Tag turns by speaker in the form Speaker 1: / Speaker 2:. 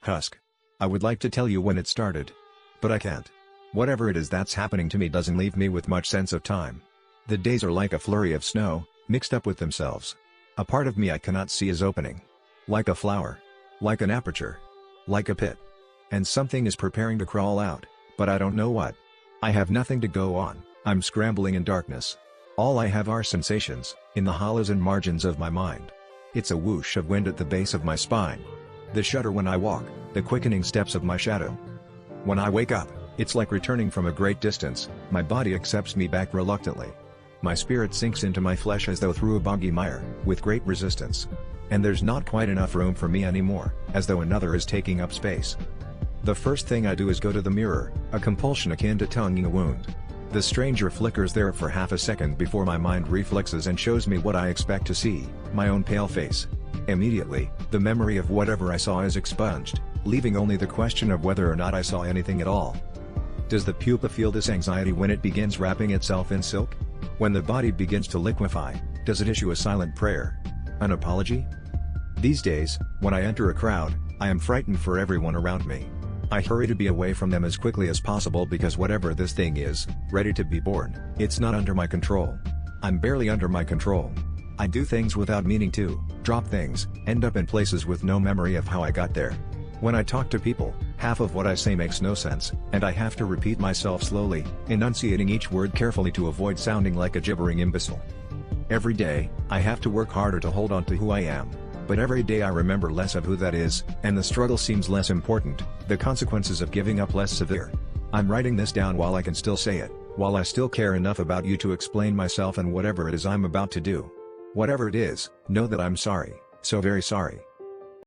Speaker 1: Husk. I would like to tell you when it started. But I can't. Whatever it is that's happening to me doesn't leave me with much sense of time. The days are like a flurry of snow, mixed up with themselves. A part of me I cannot see is opening. Like a flower. Like an aperture. Like a pit. And something is preparing to crawl out, but I don't know what. I have nothing to go on, I'm scrambling in darkness. All I have are sensations, in the hollows and margins of my mind. It's a whoosh of wind at the base of my spine. The shudder when I walk, the quickening steps of my shadow. When I wake up, it's like returning from a great distance, my body accepts me back reluctantly. My spirit sinks into my flesh as though through a boggy mire, with great resistance. And there's not quite enough room for me anymore, as though another is taking up space. The first thing I do is go to the mirror, a compulsion akin to tonguing a wound. The stranger flickers there for half a second before my mind reflexes and shows me what I expect to see, my own pale face. Immediately, the memory of whatever I saw is expunged, leaving only the question of whether or not I saw anything at all. Does the pupa feel this anxiety when it begins wrapping itself in silk? When the body begins to liquefy, does it issue a silent prayer? An apology? These days, when I enter a crowd, I am frightened for everyone around me. I hurry to be away from them as quickly as possible because whatever this thing is, ready to be born, it's not under my control. I'm barely under my control. I do things without meaning to, drop things, end up in places with no memory of how I got there. When I talk to people, half of what I say makes no sense, and I have to repeat myself slowly, enunciating each word carefully to avoid sounding like a gibbering imbecile. Every day, I have to work harder to hold on to who I am. But every day I remember less of who that is, and the struggle seems less important, the consequences of giving up less severe. I'm writing this down while I can still say it, while I still care enough about you to explain myself and whatever it is I'm about to do. Whatever it is, know that I'm sorry, so very sorry.